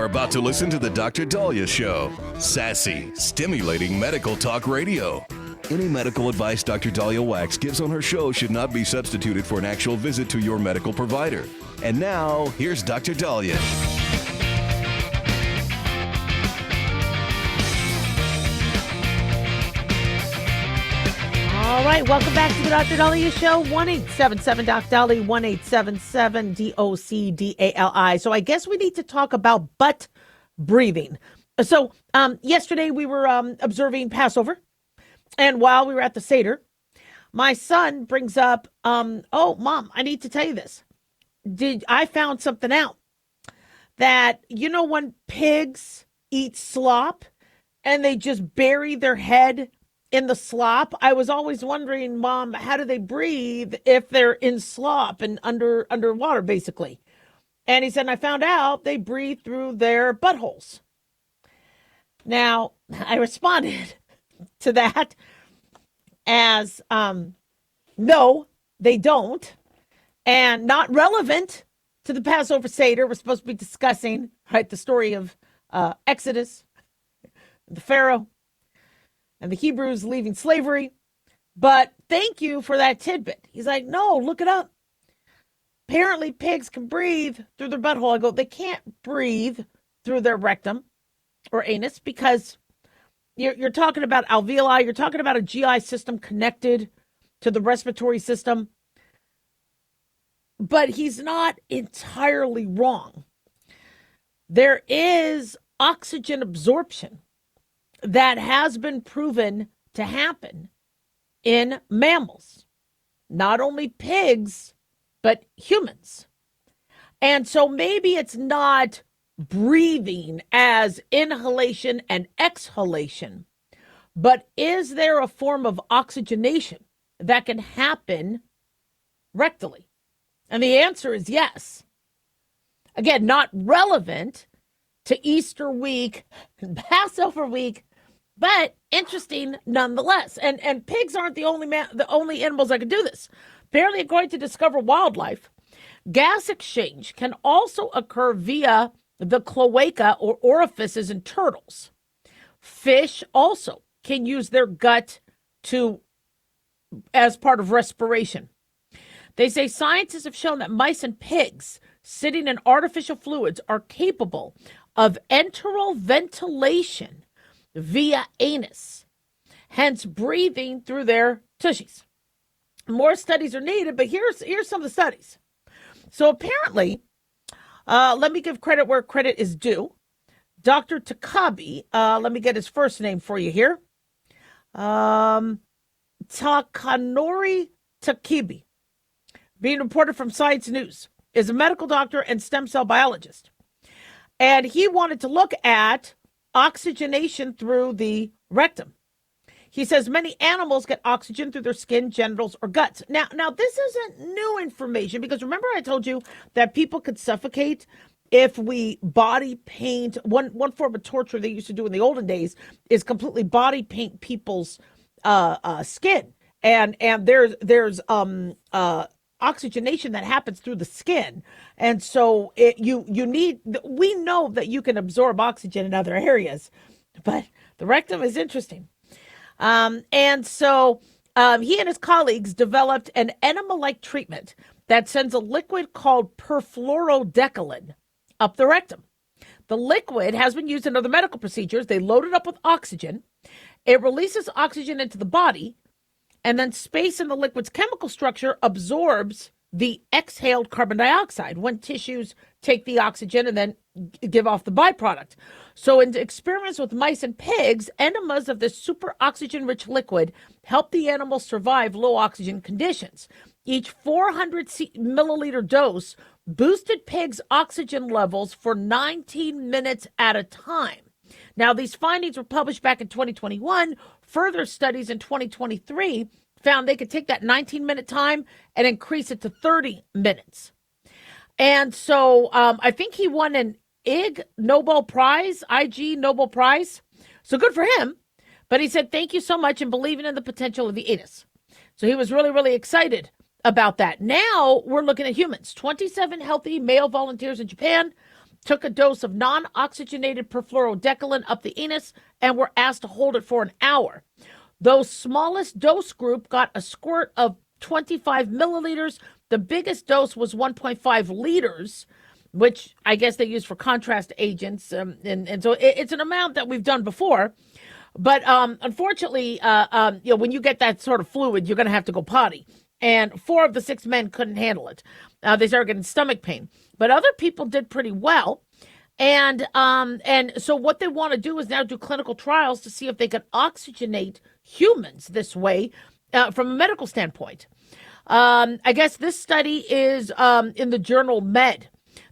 about to listen to the Dr. Dahlia Show. Sassy, stimulating medical talk radio. Any medical advice Dr. Dahlia Wax gives on her show should not be substituted for an actual visit to your medical provider. And now, here's Dr. Dahlia. All right, welcome back to the Dr. Dahlia Show. 1-877-DOC-DALI, 1-877-DOC-DALI. So I guess we need to talk about butt breathing. So yesterday we were observing Passover. And while we were at the Seder, my son brings up, oh, Mom, I need to tell you this. I found something out that, you know, when pigs eat slop and they just bury their head in the slop, I was always wondering, Mom, how do they breathe if they're in slop and underwater, basically? And he said, I found out they breathe through their buttholes. Now, I responded to that as, no, they don't. And not relevant to the Passover Seder. We're supposed to be discussing, right, the story of Exodus, the Pharaoh, and the Hebrews leaving slavery. But thank you for that tidbit. He's like, no, look it up. Apparently pigs can breathe through their butthole. I go, they can't breathe through their rectum or anus because you're talking about alveoli. You're talking about a GI system connected to the respiratory system. But he's not entirely wrong. There is oxygen absorption that has been proven to happen in mammals, not only pigs, but humans. And so maybe it's not breathing as inhalation and exhalation, but is there a form of oxygenation that can happen rectally? And the answer is yes. Again, not relevant to Easter week and Passover week, but interesting nonetheless. And pigs aren't the only animals that can do this. Apparently, according to Discover Wildlife, gas exchange can also occur via the cloaca or orifices in turtles. Fish also can use their gut as part of respiration. They say scientists have shown that mice and pigs sitting in artificial fluids are capable of enteral ventilation via anus, hence breathing through their tushies. More studies are needed, but here's some of the studies. So apparently, let me give credit where credit is due. Dr. Takabi, let me get his first name for you here. Takanori Takibi, being reported from Science News, is a medical doctor and stem cell biologist. And he wanted to look at oxygenation through the rectum. He says many animals get oxygen through their skin, genitals, or guts. Now this isn't new information because remember I told you that people could suffocate if we body paint. One form of torture they used to do in the olden days is completely body paint people's skin. And there's oxygenation that happens through the skin. And so we know that you can absorb oxygen in other areas, but the rectum is interesting. And so he and his colleagues developed an enema-like treatment that sends a liquid called perfluorodecaline up the rectum. The liquid has been used in other medical procedures. They load it up with oxygen. It releases oxygen into the body, and then space in the liquid's chemical structure absorbs the exhaled carbon dioxide when tissues take the oxygen and then give off the byproduct. So in experiments with mice and pigs, enemas of this super oxygen-rich liquid help the animals survive low oxygen conditions. Each 400 milliliter dose boosted pigs' oxygen levels for 19 minutes at a time. Now, these findings were published back in 2021. Further studies in 2023 found they could take that 19-minute time and increase it to 30 minutes. And so I think he won an IG Nobel Prize. So good for him. But he said, thank you so much and believing in the potential of the anus. So he was really, really excited about that. Now we're looking at humans. 27 healthy male volunteers in Japan took a dose of non-oxygenated perfluorodecaline up the anus and were asked to hold it for an hour. Those smallest dose group got a squirt of 25 milliliters. The biggest dose was 1.5 liters, which I guess they use for contrast agents. And so it's an amount that we've done before. But unfortunately, when you get that sort of fluid, you're going to have to go potty. And 4 of the 6 men couldn't handle it. They started getting stomach pain. But other people did pretty well. And so what they want to do is now do clinical trials to see if they can oxygenate humans this way from a medical standpoint. I guess this study is in the journal Med.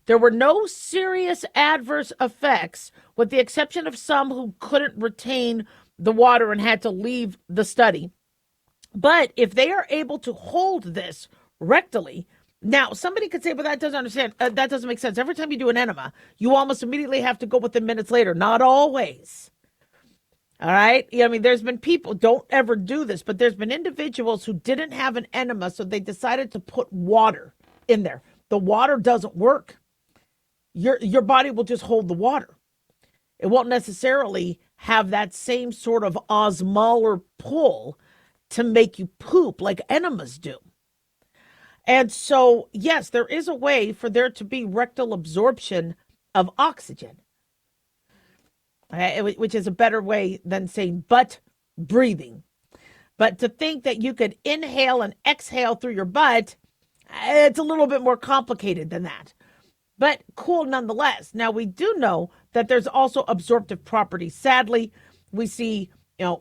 There were no serious adverse effects, with the exception of some who couldn't retain the water and had to leave the study. But if they are able to hold this rectally, now somebody could say, "But that doesn't make sense." Every time you do an enema, you almost immediately have to go within minutes later. Not always. All right. I mean, there's been people, don't ever do this, but there's been individuals who didn't have an enema, so they decided to put water in there. The water doesn't work. Your body will just hold the water. It won't necessarily have that same sort of osmolar pull to make you poop like enemas do. And so, yes, there is a way for there to be rectal absorption of oxygen, which is a better way than saying butt breathing. But to think that you could inhale and exhale through your butt, it's a little bit more complicated than that. But cool nonetheless. Now, we do know that there's also absorptive properties. Sadly, we see,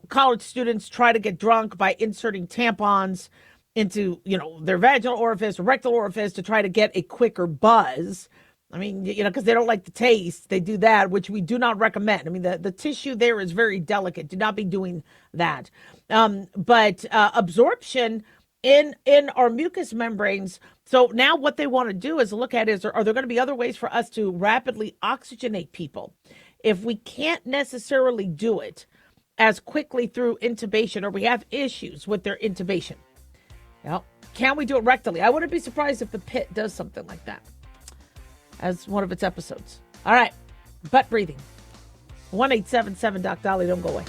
college students try to get drunk by inserting tampons into, their vaginal orifice, rectal orifice to try to get a quicker buzz. I mean, because they don't like the taste. They do that, which we do not recommend. I mean, the tissue there is very delicate. Do not be doing that. But absorption in our mucous membranes. So now what they want to do is look at are there going to be other ways for us to rapidly oxygenate people? If we can't necessarily do it as quickly through intubation, or we have issues with their intubation, can we do it rectally? I wouldn't be surprised if the Pit does something like that as one of its episodes. All right, butt breathing. 1-877 Doc Dolly. Don't go away.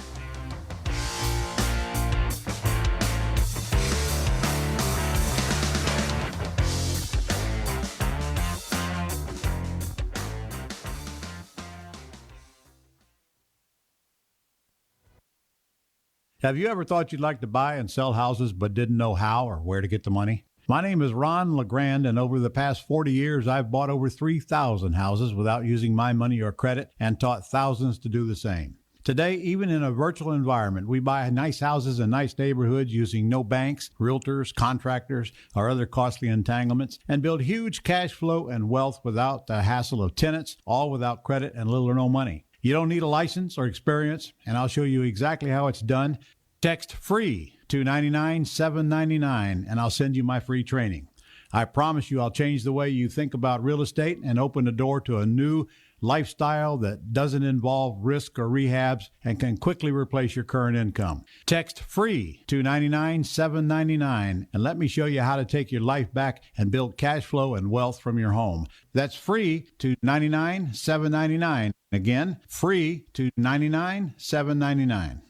Have you ever thought you'd like to buy and sell houses but didn't know how or where to get the money? My name is Ron LeGrand, and over the past 40 years, I've bought over 3,000 houses without using my money or credit and taught thousands to do the same. Today, even in a virtual environment, we buy nice houses in nice neighborhoods using no banks, realtors, contractors, or other costly entanglements, and build huge cash flow and wealth without the hassle of tenants, all without credit and little or no money. You don't need a license or experience, and I'll show you exactly how it's done. Text FREE to 99799 and I'll send you my free training. I promise you I'll change the way you think about real estate and open the door to a new lifestyle that doesn't involve risk or rehabs and can quickly replace your current income. Text FREE to 99799 and let me show you how to take your life back and build cash flow and wealth from your home. That's FREE to 99799. Again, FREE to 99799.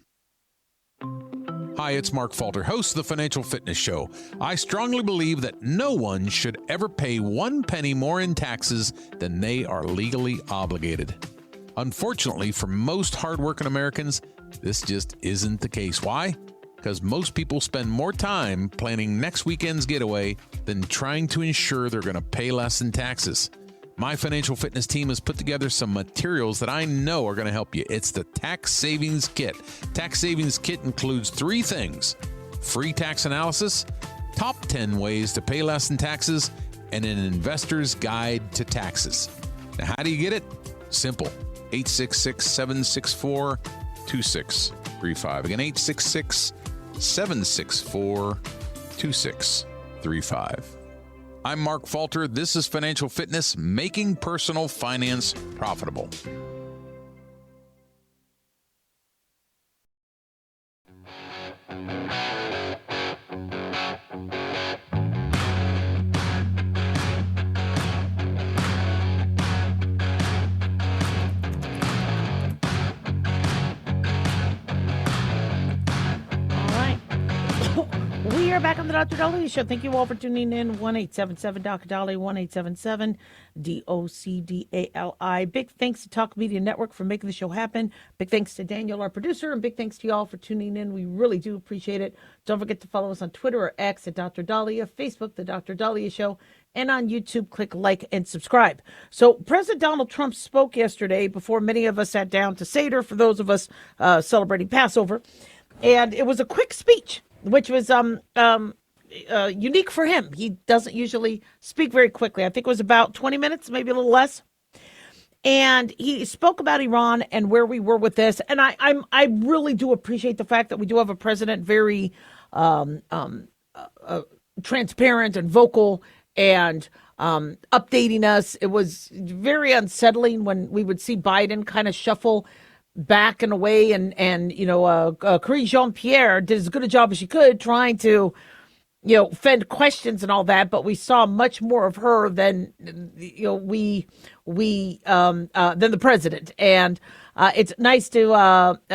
Hi, it's Mark Falter, host of the Financial Fitness Show. I strongly believe that no one should ever pay 1 penny more in taxes than they are legally obligated. Unfortunately, for most hardworking Americans, this just isn't the case. Why? Because most people spend more time planning next weekend's getaway than trying to ensure they're going to pay less in taxes. My financial fitness team has put together some materials that I know are going to help you. It's the Tax Savings Kit. Tax Savings Kit includes 3 things: free tax analysis, top 10 ways to pay less in taxes, and an investor's guide to taxes. Now, how do you get it? Simple. 866-764-2635. Again, 866-764-2635. I'm Mark Falter. This is Financial Fitness, making personal finance profitable. are back on the Dr. Dolly Show. Thank you all for tuning in. 1-877 Dr. Dolly, 1-877 DOCDALI. Big thanks to Talk Media Network for making the show happen. Big thanks to Daniel, our producer, and big thanks to y'all for tuning in. We really do appreciate it. Don't forget to follow us on Twitter or X at Dr. Dahlia, Facebook, The Dr. Dahlia Show, and on YouTube, click like and subscribe. So President Donald Trump spoke yesterday before many of us sat down to Seder, for those of us celebrating Passover. And it was a quick speech, which was unique for him. He doesn't usually speak very quickly. I think it was about 20 minutes, maybe a little less. And he spoke about Iran and where we were with this. And I really do appreciate the fact that we do have a president very transparent and vocal and updating us. It was very unsettling when we would see Biden kind of shuffle back and away, and Karine Jean-Pierre did as good a job as she could trying to, fend questions and all that, but we saw much more of her than than the president. And it's nice to have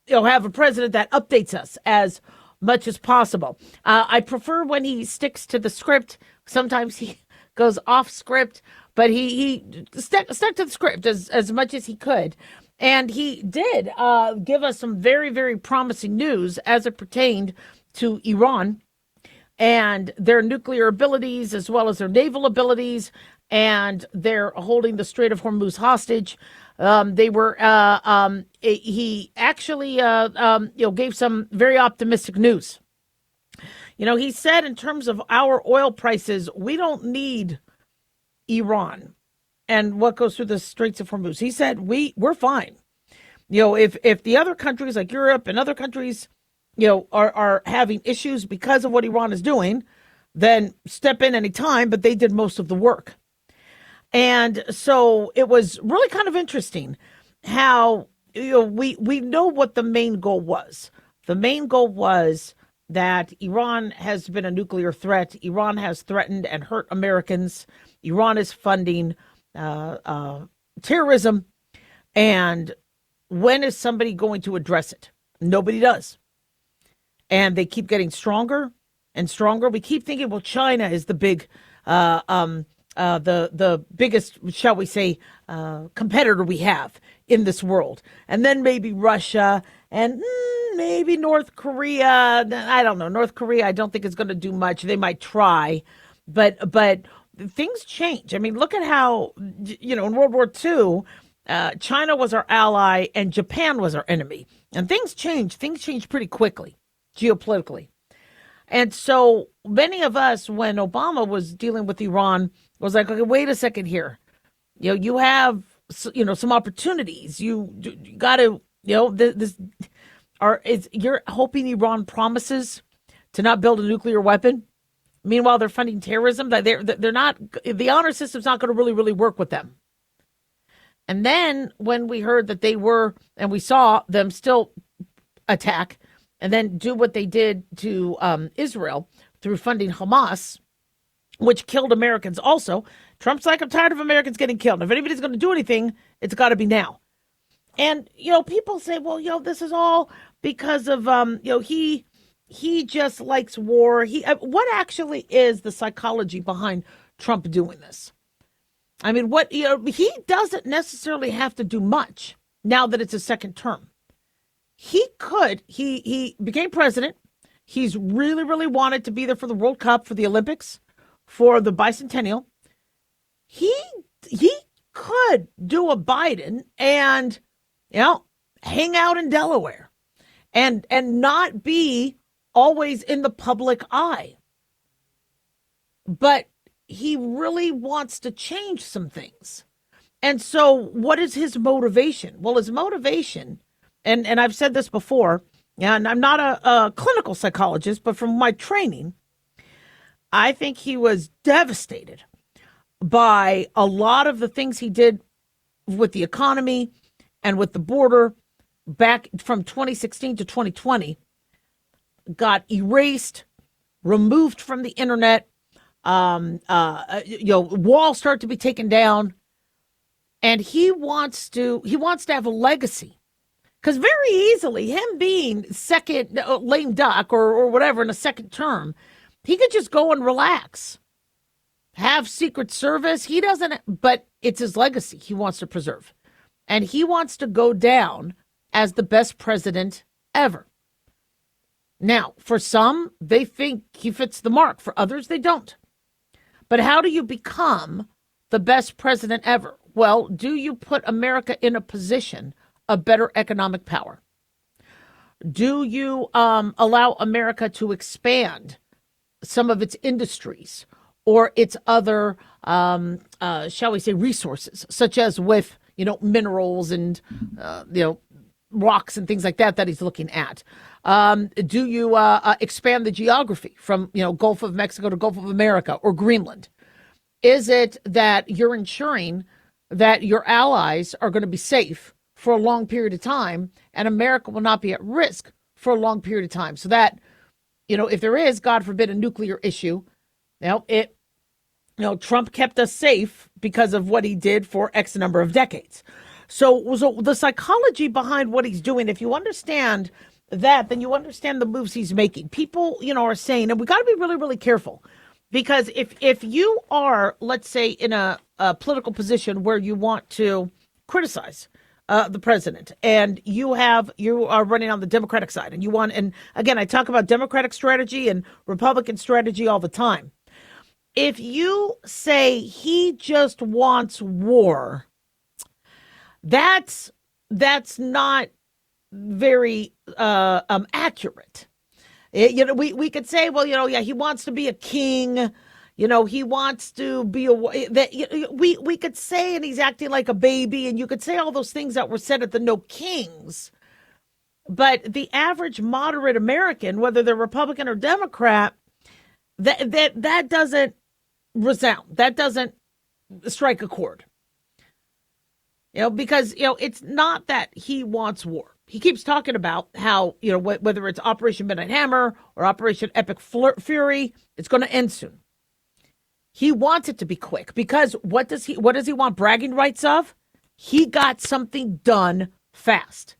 a president that updates us as much as possible. I prefer when he sticks to the script. Sometimes he goes off script, but he stuck to the script as much as he could. And he did give us some very, very promising news as it pertained to Iran and their nuclear abilities, as well as their naval abilities, and they're holding the Strait of Hormuz hostage. He actually gave some very optimistic news. He said in terms of our oil prices, we don't need Iran and what goes through the Straits of Hormuz. He said, we're fine. If the other countries like Europe and other countries, are having issues because of what Iran is doing, then step in any time, but they did most of the work. And so it was really kind of interesting how, we know what the main goal was. The main goal was that Iran has been a nuclear threat. Iran has threatened and hurt Americans. Iran is funding terrorism. And when is somebody going to address it? Nobody does. And they keep getting stronger and stronger. We keep thinking, well, China is the big, the biggest, shall we say, competitor we have in this world. And then maybe Russia and maybe North Korea. I don't know. North Korea, I don't think is going to do much. They might try, but things change. I mean, look at how, in World War II, China was our ally and Japan was our enemy. And things change. Things change pretty quickly, geopolitically. And so many of us, when Obama was dealing with Iran, was like, okay, wait a second here. You have, some opportunities. You got to, you're hoping Iran promises to not build a nuclear weapon. Meanwhile, they're funding terrorism. They're not, the honor system's not going to really, really work with them. And then when we heard that they were, and we saw them still attack and then do what they did to Israel through funding Hamas, which killed Americans also. Trump's like, I'm tired of Americans getting killed. If anybody's going to do anything, it's got to be now. And, people say, well, this is all because of, he just likes war. What actually is the psychology behind Trump doing this? I mean, he doesn't necessarily have to do much now that it's a second term. He became president. He's really, really wanted to be there for the World Cup, for the Olympics, for the bicentennial. He could do a Biden and, hang out in Delaware and not be always in the public eye. But he really wants to change some things. And so what is his motivation? Well, his motivation, and I've said this before, and I'm not a clinical psychologist, but from my training, I think he was devastated by a lot of the things he did with the economy and with the border back from 2016 to 2020, got erased, removed from the internet. Walls start to be taken down, and he wants to have a legacy. Because very easily, him being second lame duck or whatever in a second term, he could just go and relax, have Secret Service. He doesn't, but it's his legacy he wants to preserve. And he wants to go down as the best president ever. Now, for some, they think he fits the mark. For others, they don't. But how do you become the best president ever? Well, do you put America in a position of better economic power? Do you allow America to expand some of its industries or its other, shall we say, resources, such as with, minerals and, rocks and things like that he's looking at? Do you expand the geography from, Gulf of Mexico to Gulf of America or Greenland? Is it that you're ensuring that your allies are going to be safe for a long period of time and America will not be at risk for a long period of time? So that, if there is, God forbid, a nuclear issue, Trump kept us safe because of what he did for X number of decades. So the psychology behind what he's doing, if you understand that, then you understand the moves he's making. People, are saying, and we got to be really, really careful, because if you are, let's say, in a political position where you want to criticize the president, and you are running on the Democratic side, and again, I talk about Democratic strategy and Republican strategy all the time. If you say he just wants war, that's not very accurate. We could say, well, he wants to be a king. He wants to be we could say, and he's acting like a baby, and you could say all those things that were said at the No Kings. But the average moderate American, whether they're Republican or Democrat, that doesn't resound. That doesn't strike a chord. Because, it's not that he wants war. He keeps talking about how, whether it's Operation Midnight Hammer or Operation Epic Fury, it's going to end soon. He wants it to be quick because what does he want bragging rights of? He got something done fast.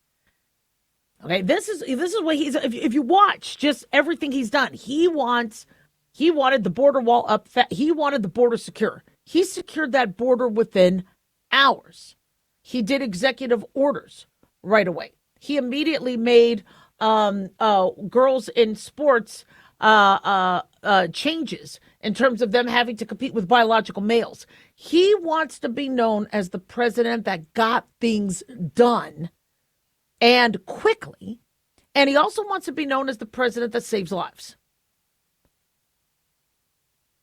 Okay, this is what he's, if you watch just everything he's done, he wanted the border wall up. He wanted the border secure. He secured that border within hours. He did executive orders right away. He immediately made girls in sports changes in terms of them having to compete with biological males. He wants to be known as the president that got things done and quickly. And he also wants to be known as the president that saves lives.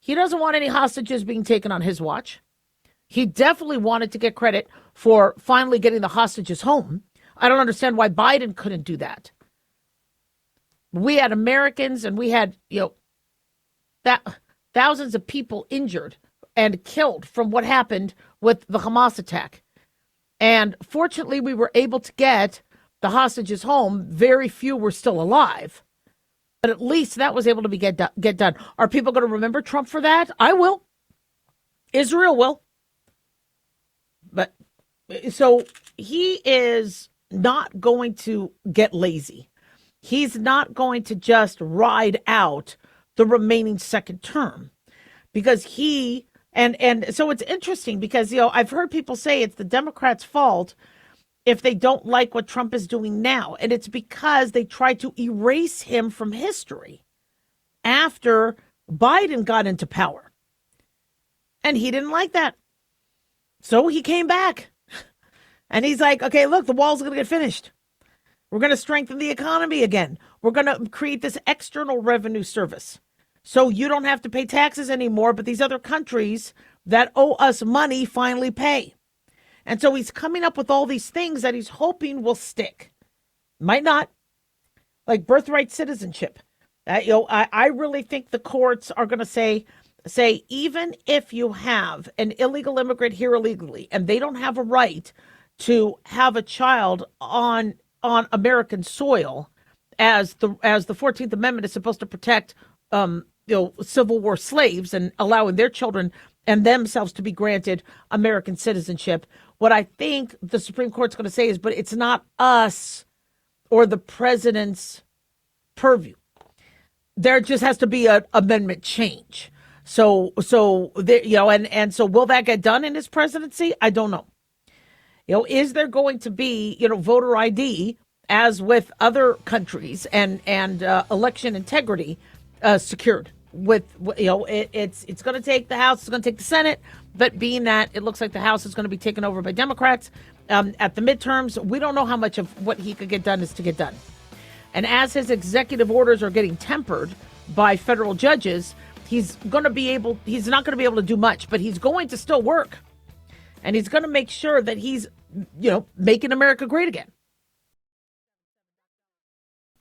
He doesn't want any hostages being taken on his watch. He definitely wanted to get credit for finally getting the hostages home. I don't understand why Biden couldn't do that. We had Americans and we had, thousands of people injured and killed from what happened with the Hamas attack. And fortunately, we were able to get the hostages home. Very few were still alive. But at least that was able to get done. Are people going to remember Trump for that? I will. Israel will. But so he is not going to get lazy. He's not going to just ride out the remaining second term because and so it's interesting because, I've heard people say it's the Democrats' fault if they don't like what Trump is doing now. And it's because they tried to erase him from history after Biden got into power. And he didn't like that. So he came back and he's like, okay, look, the wall's going to get finished. We're going to strengthen the economy again. We're going to create this external revenue service. So you don't have to pay taxes anymore, but these other countries that owe us money finally pay. And so he's coming up with all these things that he's hoping will stick. Might not. Like birthright citizenship. I really think the courts are going to say, even if you have an illegal immigrant here illegally and they don't have a right to have a child on American soil, as the 14th Amendment is supposed to protect Civil War slaves and allowing their children and themselves to be granted American citizenship. What I think the Supreme Court's going to say is, but it's not us or the president's purview. There just has to be an amendment change. So there, and so will that get done in his presidency? I don't know. Is there going to be, voter ID as with other countries and election integrity secured? It's going to take the House, it's going to take the Senate, but being that it looks like the House is going to be taken over by Democrats at the midterms, we don't know how much of what he could get done is to get done. And as his executive orders are getting tempered by federal judges, he's not going to be able to do much, but he's going to still work. And he's going to make sure that he's, making America great again.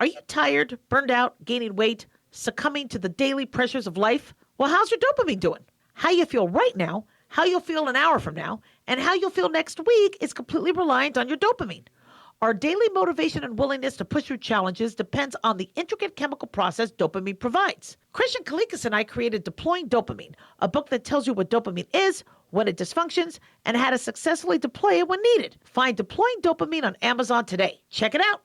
Are you tired, burned out, gaining weight, succumbing to the daily pressures of life? Well, how's your dopamine doing? How you feel right now, how you'll feel an hour from now, and how you'll feel next week is completely reliant on your dopamine. Our daily motivation and willingness to push through challenges depends on the intricate chemical process dopamine provides. Christian Kalikas and I created Deploying Dopamine, a book that tells you what dopamine is, when it dysfunctions, and how to successfully deploy it when needed. Find Deploying Dopamine on Amazon today. Check it out.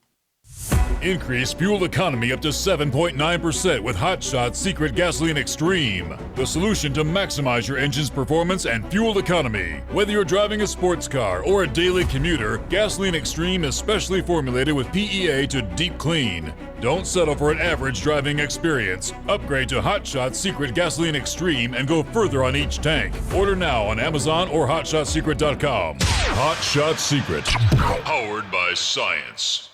Increase fuel economy up to 7.9% with Hot Shot Secret Gasoline Extreme, the solution to maximize your engine's performance and fuel economy. Whether you're driving a sports car or a daily commuter, Gasoline Extreme is specially formulated with PEA to deep clean. Don't settle for an average driving experience. Upgrade to Hot Shot Secret Gasoline Extreme and go further on each tank. Order now on Amazon or HotShotSecret.com. Hot Shot Secret, powered by science.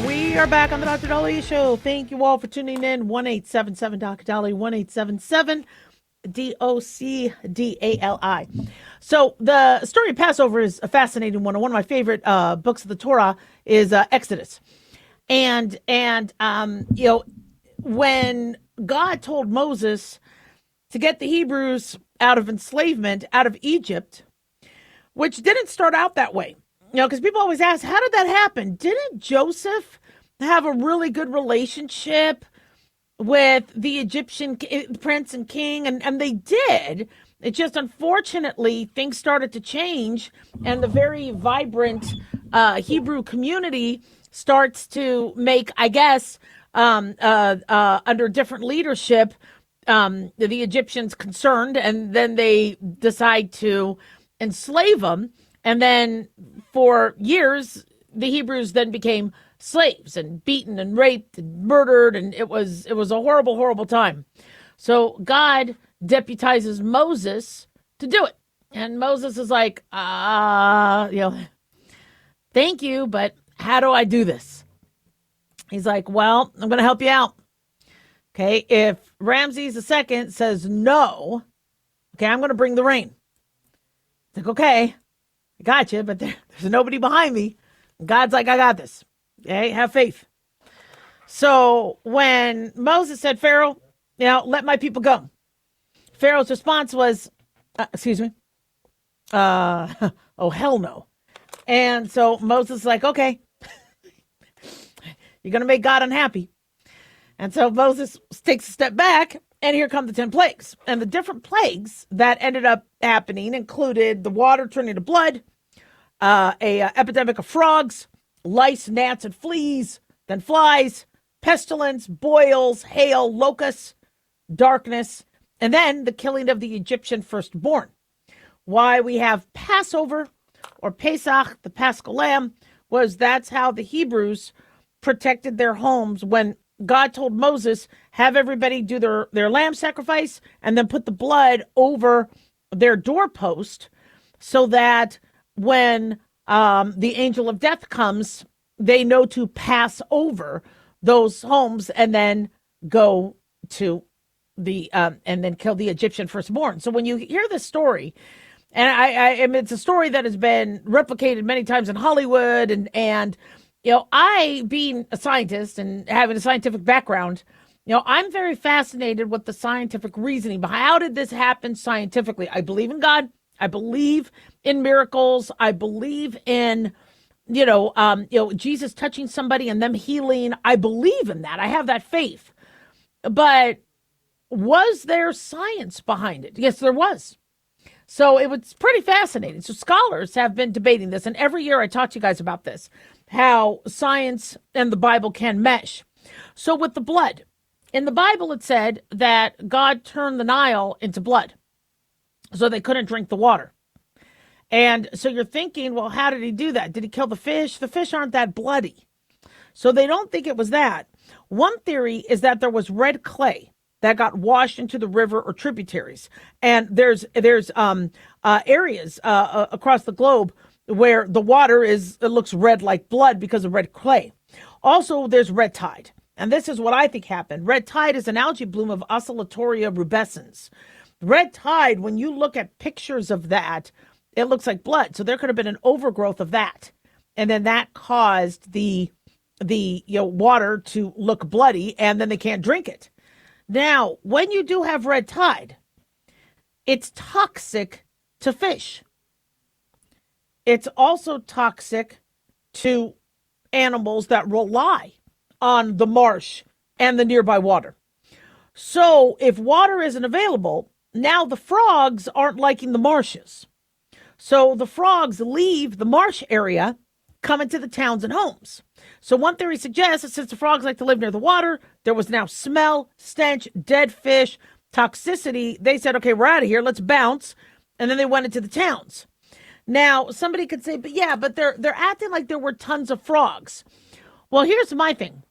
We are back on the Dr. Dali Show. Thank you all for tuning in. 1-877 Dr. Dali, 1-877 DOCDALI. So the story of Passover is a fascinating one. One of my favorite books of the Torah is Exodus. And when God told Moses to get the Hebrews out of enslavement, out of Egypt, which didn't start out that way. Because people always ask, how did that happen? Didn't Joseph have a really good relationship with the Egyptian prince and king? And they did. It just, unfortunately, things started to change, and the very vibrant Hebrew community starts to make, I guess, under different leadership, the Egyptians concerned, and then they decide to enslave them. And then for years, the Hebrews then became slaves and beaten and raped and murdered. And it was a horrible, horrible time. So God deputizes Moses to do it. And Moses is like, thank you, but how do I do this? He's like, well, I'm going to help you out. Okay, if Ramses II says no, okay, I'm going to bring the rain. It's like, okay, I got you, but there's nobody behind me. God's like, I got this. Okay, have faith. So when Moses said, Pharaoh, let my people go, Pharaoh's response was, excuse me, oh, hell no. And so Moses is like, okay, you're going to make God unhappy. And so Moses takes a step back, and here come the 10 plagues. And the different plagues that ended up happening included the water turning to blood, a epidemic of frogs, lice, gnats, and fleas, then flies, pestilence, boils, hail, locusts, darkness, and then the killing of the Egyptian firstborn. Why we have Passover or Pesach, the Paschal Lamb, was that's how the Hebrews protected their homes when God told Moses, have everybody do their lamb sacrifice and then put the blood over their doorpost so that when the angel of death comes, they know to pass over those homes and then go to the and then kill the Egyptian firstborn. So when you hear this story, and I mean, it's a story that has been replicated many times in Hollywood, and I, being a scientist and having a scientific background, I'm very fascinated with the scientific reasoning behind how did this happen scientifically. I believe in God. I believe in miracles. I believe in, Jesus touching somebody and them healing. I believe in that. I have that faith. But was there science behind it? Yes, there was. So it was pretty fascinating. So scholars have been debating this. And every year I talk to you guys about this, how science and the Bible can mesh. So with the blood, in the Bible, it said that God turned the Nile into blood so they couldn't drink the water. And so you're thinking, well, how did he do that? Did he kill the fish? The fish aren't that bloody. So they don't think it was that. One theory is that there was red clay that got washed into the river or tributaries. And there's areas across the globe where the water it looks red like blood because of red clay. Also, there's red tide. And this is what I think happened. Red tide is an algae bloom of Oscillatoria rubescens. Red tide, when you look at pictures of that, it looks like blood. So there could have been an overgrowth of that. And then that caused the water to look bloody, and then they can't drink it. Now, when you do have red tide, it's toxic to fish. It's also toxic to animals that rely on the marsh and the nearby water. So if water isn't available, now the frogs aren't liking the marshes. So the frogs leave the marsh area, come into the towns and homes. So one theory suggests that since the frogs like to live near the water, there was now smell, stench, dead fish, toxicity. They said, okay, we're out of here. Let's bounce. And then they went into the towns. Now, somebody could say, but they're acting like there were tons of frogs. Well, here's my thing.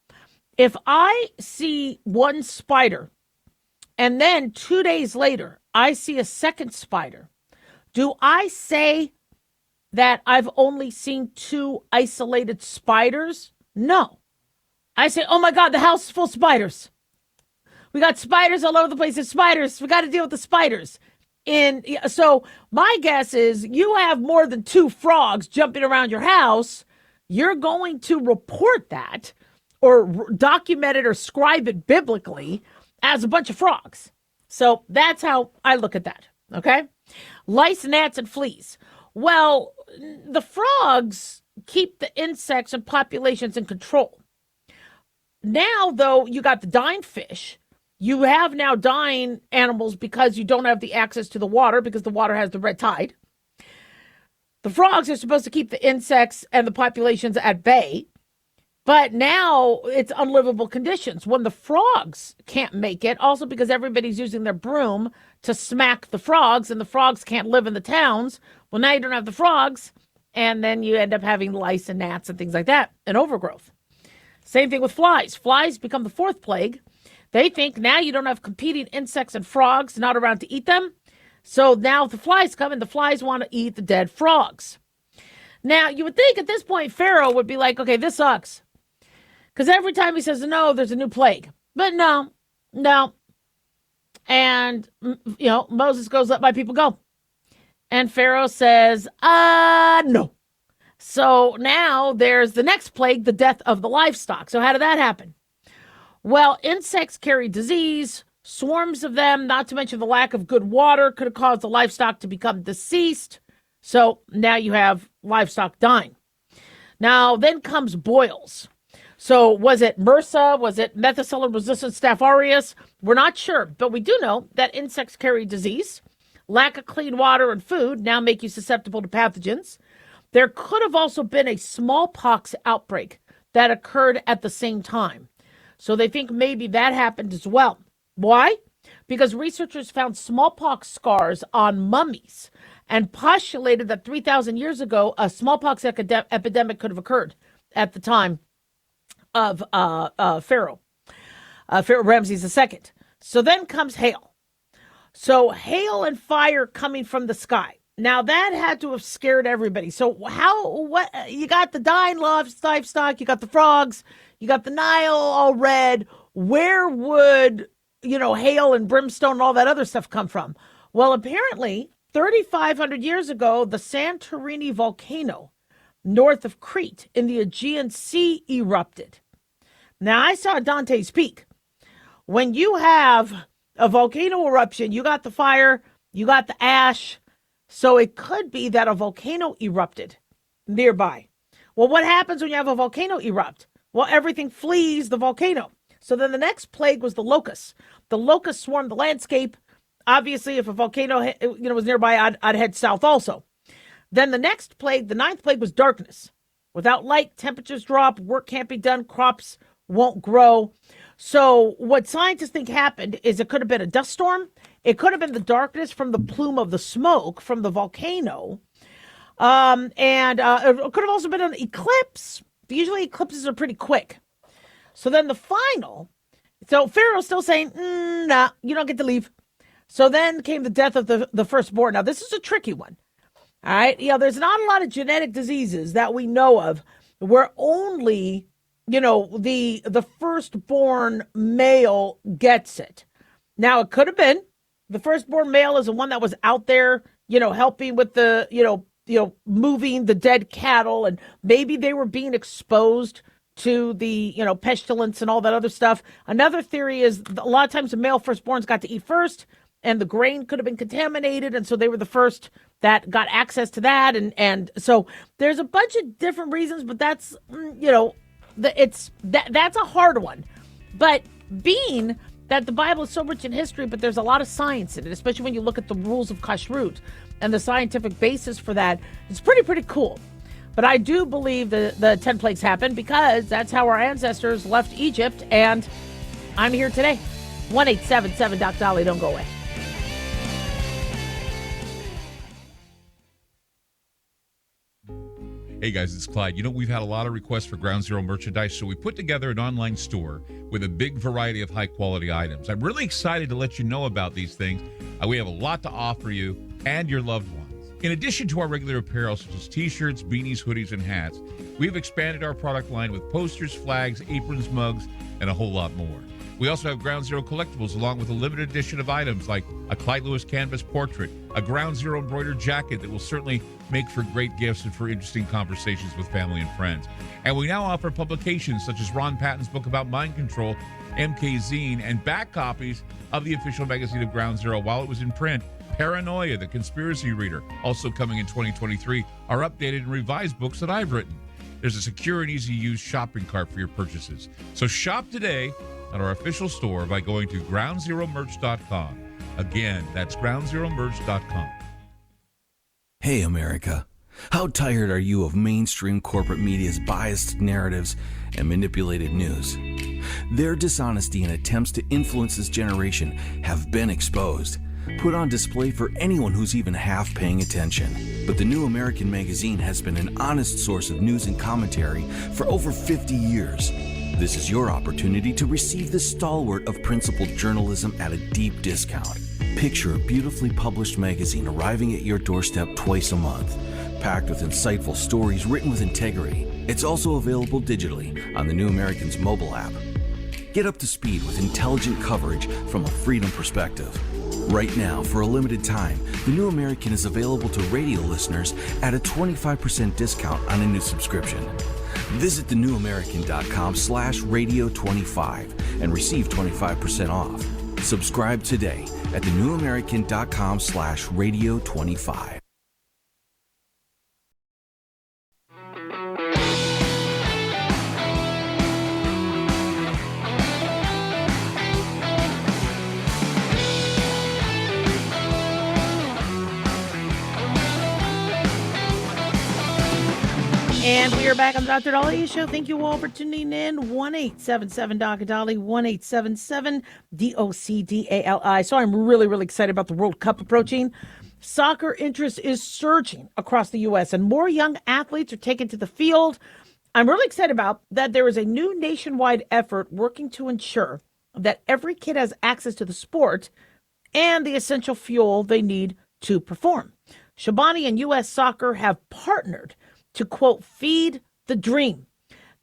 If I see one spider and then 2 days later, I see a second spider, do I say that I've only seen 2 isolated spiders? No. I say, oh my God, the house is full of spiders. We got spiders all over the place. There's spiders. We got to deal with the spiders. And so my guess is you have more than 2 frogs jumping around your house. You're going to report that or document it or scribe it biblically as a bunch of frogs. So that's how I look at that. Okay. Lice, gnats, and fleas. Well, the frogs keep the insects and populations in control. Now, though, you got the dying fish. You have now dying animals because you don't have the access to the water because the water has the red tide. The frogs are supposed to keep the insects and the populations at bay. But now it's unlivable conditions when the frogs can't make it, also because everybody's using their broom to smack the frogs and the frogs can't live in the towns. Well, now you don't have the frogs, and then you end up having lice and gnats and things like that, and overgrowth. Same thing with flies. Flies become the 4th plague. They think now you don't have competing insects and frogs not around to eat them. So now the flies come and the flies want to eat the dead frogs. Now, you would think at this point, Pharaoh would be like, okay, this sucks. Because every time he says no, there's a new plague. But no. And, Moses goes, let my people go. And Pharaoh says, no. So now there's the next plague, the death of the livestock. So how did that happen? Well, insects carry disease, swarms of them, not to mention the lack of good water could have caused the livestock to become deceased. So now you have livestock dying. Now then comes boils. So was it MRSA? Was it methicillin-resistant Staph aureus? We're not sure, but we do know that insects carry disease. Lack of clean water and food now make you susceptible to pathogens. There could have also been a smallpox outbreak that occurred at the same time. So they think maybe that happened as well. Why? Because researchers found smallpox scars on mummies and postulated that 3,000 years ago, a smallpox epidemic could have occurred at the time of Pharaoh Ramses II. So then comes hail. So hail and fire coming from the sky. Now that had to have scared everybody. So what, you got the dying livestock, you got the frogs, you got the Nile all red. Where would, hail and brimstone and all that other stuff come from? Well, apparently 3,500 years ago, the Santorini volcano north of Crete in the Aegean Sea erupted. Now, I saw Dante's Peak. when you have a volcano eruption, you got the fire, you got the ash. So it could be that a volcano erupted nearby. Well, what happens when you have a volcano erupt? Well, everything flees the volcano. So then the next plague was the locusts. The locusts swarmed the landscape. Obviously, if a volcano was nearby, I'd head south also. Then the next plague, the ninth plague, was darkness. Without light, temperatures drop, work can't be done, crops won't grow. So what scientists think happened is it could have been a dust storm. It could have been the darkness from the plume of the smoke from the volcano. And it could have also been an eclipse. Usually eclipses are pretty quick. So then so Pharaoh's still saying, nah, you don't get to leave. So then came the death of the firstborn. Now, this is a tricky one. All right. There's not a lot of genetic diseases that we know of where only, the firstborn male gets it. Now, it could have been the firstborn male is the one that was out there, helping with the, moving the dead cattle. And maybe they were being exposed to the, pestilence and all that other stuff. Another theory is a lot of times the male firstborns got to eat first, and the grain could have been contaminated. And so they were the first that got access to that. And so there's a bunch of different reasons, but that's, that's a hard one. But being that the Bible is so rich in history, but there's a lot of science in it, especially when you look at the rules of kashrut and the scientific basis for that, it's pretty cool. But I do believe the 10 plagues happened because that's how our ancestors left Egypt, and I'm here today. 1-877 Doc Dolly, don't go away. Hey guys, it's Clyde. We've had a lot of requests for Ground Zero merchandise, so we put together an online store with a big variety of high-quality items. I'm really excited to let you know about these things. We have a lot to offer you and your loved ones. In addition to our regular apparel, such as t-shirts, beanies, hoodies, and hats, we've expanded our product line with posters, flags, aprons, mugs, and a whole lot more. We also have Ground Zero collectibles, along with a limited edition of items like a Clyde Lewis canvas portrait, a Ground Zero embroidered jacket that will certainly make for great gifts and for interesting conversations with family and friends. And we now offer publications such as Ron Patton's book about mind control, MK Zine, and back copies of the official magazine of Ground Zero while it was in print. Paranoia, the Conspiracy Reader, also coming in 2023, are updated and revised books that I've written. There's a secure and easy-to-use shopping cart for your purchases. So shop today at our official store by going to groundzeromerch.com. Again, that's groundzeromerch.com. Hey, America. How tired are you of mainstream corporate media's biased narratives and manipulated news? Their dishonesty and attempts to influence this generation have been exposed, put on display for anyone who's even half paying attention. But the New American Magazine has been an honest source of news and commentary for over 50 years. This is your opportunity to receive the stalwart of principled journalism at a deep discount. Picture a beautifully published magazine arriving at your doorstep twice a month, packed with insightful stories written with integrity. It's also available digitally on the New American's mobile app. Get up to speed with intelligent coverage from a freedom perspective. Right now, for a limited time, the New American is available to radio listeners at a 25% discount on a new subscription. Visit thenewamerican.com/radio25 and receive 25% off. Subscribe today at thenewamerican.com/radio25. And we are back on the Dr. Dolly Show. Thank you all for tuning in. 1-877 Dr. Dolly, 1-877-DOCDALI. So I'm really excited about the World Cup approaching. Soccer interest is surging across the U.S. and more young athletes are taken to the field. I'm really excited about that there is a new nationwide effort working to ensure that every kid has access to the sport and the essential fuel they need to perform. Shabani and U.S. Soccer have partnered to, quote, feed the dream.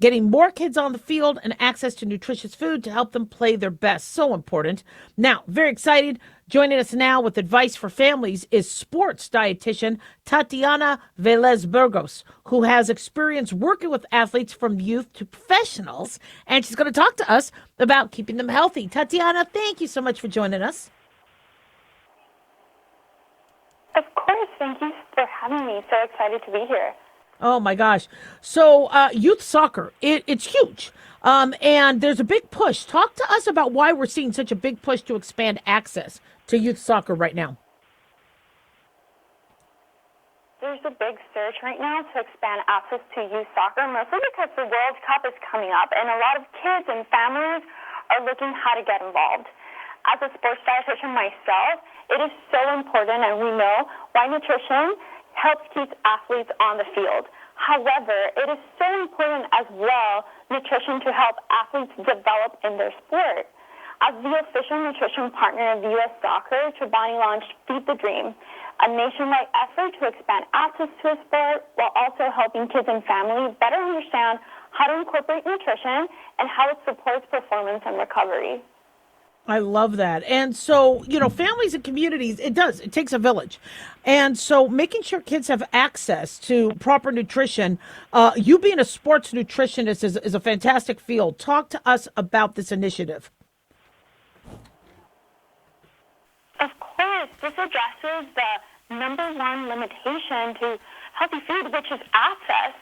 Getting more kids on the field and access to nutritious food to help them play their best. So important. Now, very excited. Joining us now with advice for families is sports dietitian Tatiana Velez Burgos, who has experience working with athletes from youth to professionals. And she's going to talk to us about keeping them healthy. Tatiana, thank you so much for joining us. Of course. Thank you for having me. So excited to be here. Oh my gosh. So youth soccer, it's huge. And there's a big push. Talk to us about why we're seeing such a big push to expand access to youth soccer right now. There's a big surge right now to expand access to youth soccer, mostly because the World Cup is coming up and a lot of kids and families are looking how to get involved. As a sports dietitian myself, it is so important, and we know why nutrition helps keep athletes on the field. However, it is so important as well, nutrition to help athletes develop in their sport. As the official nutrition partner of U.S. Soccer, Chobani launched Feed the Dream, a nationwide effort to expand access to a sport while also helping kids and families better understand how to incorporate nutrition and how it supports performance and recovery. I love that. And so, families and communities, it takes a village. And so making sure kids have access to proper nutrition, you being a sports nutritionist is a fantastic field. Talk to us about this initiative. Of course, this addresses the number one limitation to healthy food, which is access.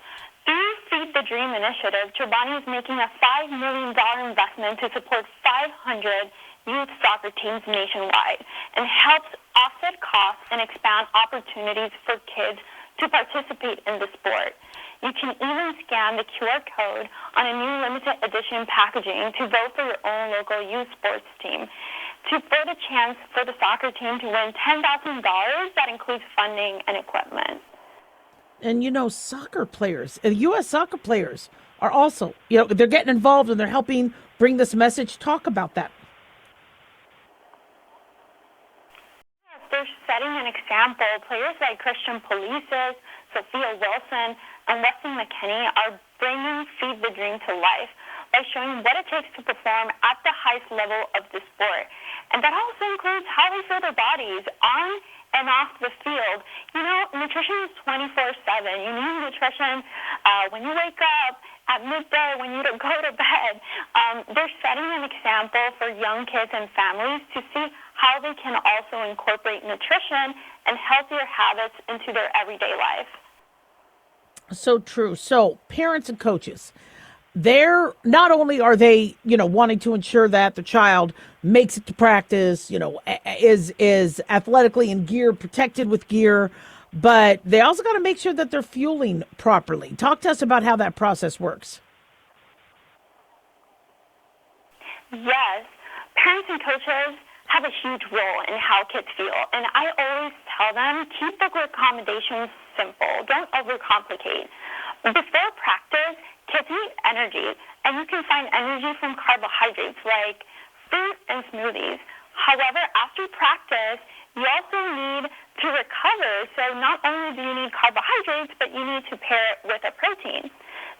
Through Feed the Dream initiative, Chobani is making a $5 million investment to support 500 youth soccer teams nationwide and helps offset costs and expand opportunities for kids to participate in the sport. You can even scan the QR code on a new limited edition packaging to vote for your own local youth sports team to for the chance for the soccer team to win $10,000 that includes funding and equipment. And soccer players, U.S. soccer players are also, they're getting involved and they're helping bring this message. Talk about that. They're setting an example. Players like Christian Polices, Sophia Wilson, and Wesley McKinney are bringing Feed the Dream to life by showing what it takes to perform at the highest level of the sport. And that also includes how they feel their bodies on and off the field. Nutrition is 24/7. You need nutrition when you wake up, at midday, when you go to bed. They're setting an example for young kids and families to see how they can also incorporate nutrition and healthier habits into their everyday life. So true. So parents and coaches, they're not only are they, wanting to ensure that the child makes it to practice, is athletically in gear, protected with gear, but they also got to make sure that they're fueling properly. Talk to us about how that process works. Yes, parents and coaches have a huge role in how kids feel. And I always tell them, keep the accommodations simple. Don't overcomplicate. Before practice, kids need energy. And you can find energy from carbohydrates like fruit and smoothies. However, after practice, you also need to recover. So not only do you need carbohydrates, but you need to pair it with a protein.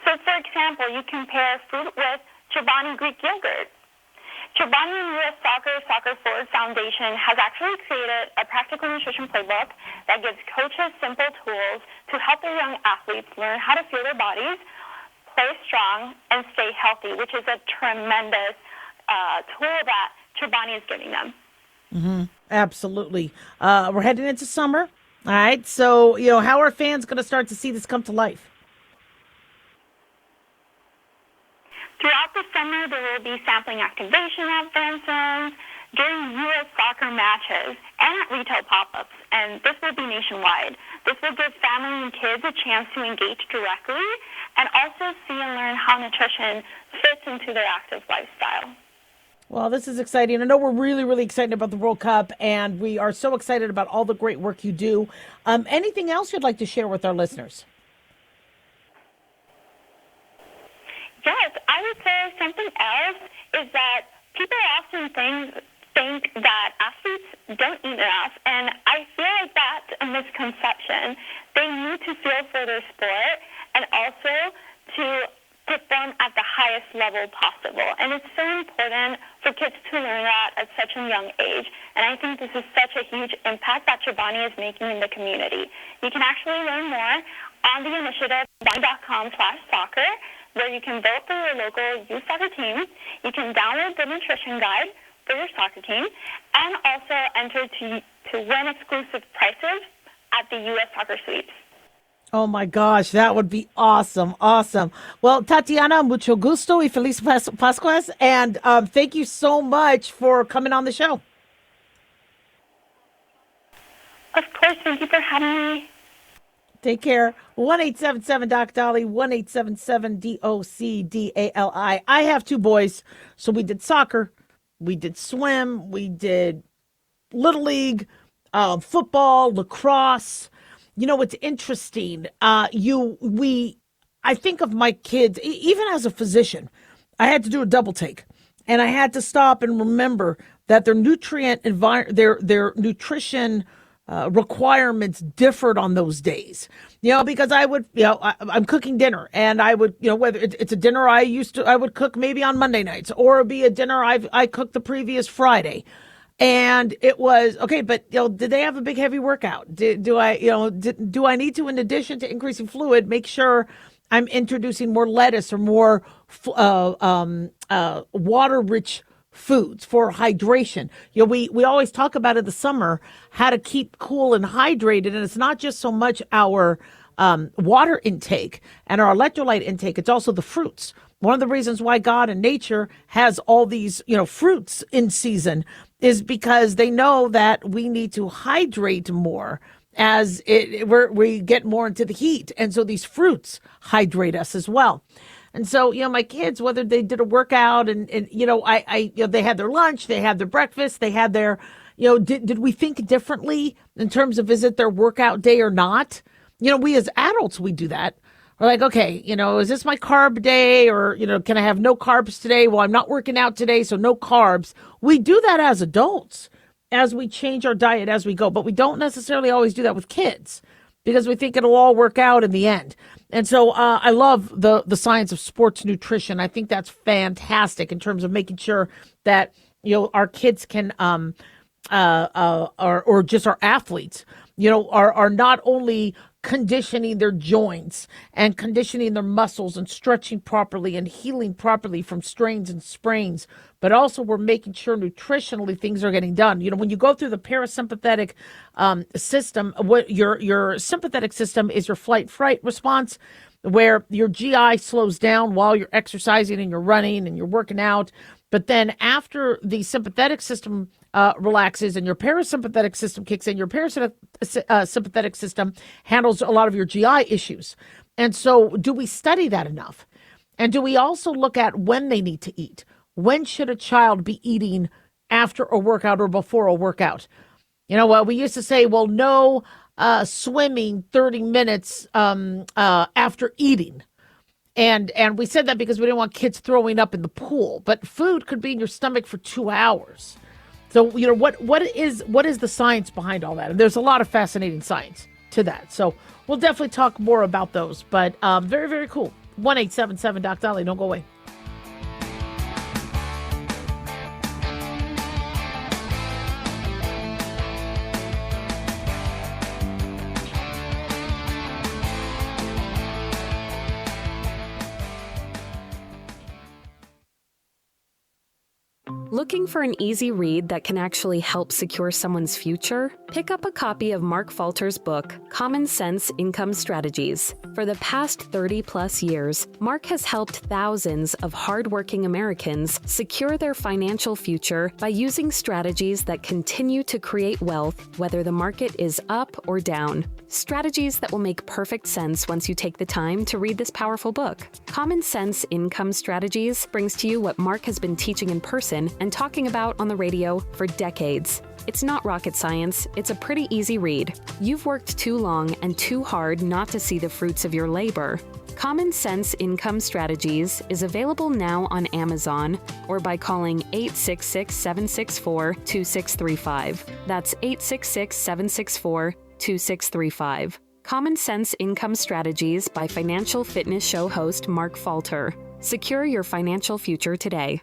So for example, you can pair fruit with Chobani Greek yogurt. Chobani and U.S. Soccer Forward Foundation has actually created a practical nutrition playbook that gives coaches simple tools to help their young athletes learn how to fuel their bodies, play strong, and stay healthy, which is a tremendous tool that Chobani is giving them. Mm-hmm. Absolutely. We're heading into summer. All right. So, how are fans going to start to see this come to life? Throughout the summer, there will be sampling activation at fan zones, during U.S. soccer matches, and at retail pop-ups, and this will be nationwide. This will give family and kids a chance to engage directly and also see and learn how nutrition fits into their active lifestyle. Well, this is exciting. I know we're really, really excited about the World Cup, and we are so excited about all the great work you do. Anything else you'd like to share with our listeners? Yes, I would say something else is that people often think that athletes don't eat enough, and I feel like that's a misconception. They need to feel for their sport and also to perform at the highest level possible. And it's so important for kids to learn that at such a young age. And I think this is such a huge impact that Chobani is making in the community. You can actually learn more on the initiative, chobani.com/soccer, where you can vote for your local youth soccer team. You can download the nutrition guide for your soccer team, and also enter to win exclusive prizes at the U.S. Soccer Sweeps. Oh my gosh, that would be awesome. Awesome. Well, Tatiana, mucho gusto y feliz Pascuas. And thank you so much for coming on the show. Of course, thank you for having me. Take care. 1-877-DOC-DOLLY, 1-877-DOC-DALI. I have two boys, so we did soccer, we did swim, we did Little League, football, lacrosse. You know, it's interesting. I think of my kids, even as a physician, I had to do a double take, and I had to stop and remember that their their nutrition requirements differed on those days. You know, because I would, I'm cooking dinner, and I would, whether it's a dinner I would cook maybe on Monday nights, or it'd be a dinner I cooked the previous Friday. And it was okay, but did they have a big heavy workout? Do I need to, in addition to increasing fluid, make sure I'm introducing more lettuce or more water-rich foods for hydration? We always talk about in the summer how to keep cool and hydrated, and it's not just so much our water intake and our electrolyte intake; it's also the fruits. One of the reasons why God and nature has all these, fruits in season is because they know that we need to hydrate more as we get more into the heat. And so these fruits hydrate us as well. And so, my kids, whether they did a workout and they had their lunch, they had their breakfast, they had their, did we think differently in terms of, is it their workout day or not? We as adults, we do that. We're like, okay, is this my carb day, or, can I have no carbs today? Well, I'm not working out today, so no carbs. We do that as adults, as we change our diet as we go, but we don't necessarily always do that with kids because we think it'll all work out in the end. And so I love the science of sports nutrition. I think that's fantastic in terms of making sure that, our kids can, or just our athletes, are not only conditioning their joints and conditioning their muscles and stretching properly and healing properly from strains and sprains, but also we're making sure nutritionally things are getting done. When you go through the parasympathetic system, what your sympathetic system is your flight-fright response, where your GI slows down while you're exercising and you're running and you're working out. But then after the sympathetic system relaxes and your parasympathetic system kicks in, your parasympathetic system handles a lot of your GI issues. And so do we study that enough? And do we also look at when they need to eat? When should a child be eating after a workout or before a workout? We used to say, well, no swimming 30 minutes after eating. And we said that because we didn't want kids throwing up in the pool. But food could be in your stomach for 2 hours. So, what is the science behind all that? And there's a lot of fascinating science to that. So we'll definitely talk more about those. But very, very cool. 1-877-DOC-DOLLY. Don't go away. Looking for an easy read that can actually help secure someone's future? Pick up a copy of Mark Falter's book, Common Sense Income Strategies. For the past 30-plus years, Mark has helped thousands of hardworking Americans secure their financial future by using strategies that continue to create wealth, whether the market is up or down. Strategies that will make perfect sense once you take the time to read this powerful book. Common Sense Income Strategies brings to you what Mark has been teaching in person and talking about on the radio for decades. It's not rocket science, it's a pretty easy read. You've worked too long and too hard not to see the fruits of your labor. Common Sense Income Strategies is available now on Amazon or by calling 866-764-2635. That's 866-764-2635. Common Sense Income Strategies by Financial Fitness Show host Mark Falter. Secure your financial future today.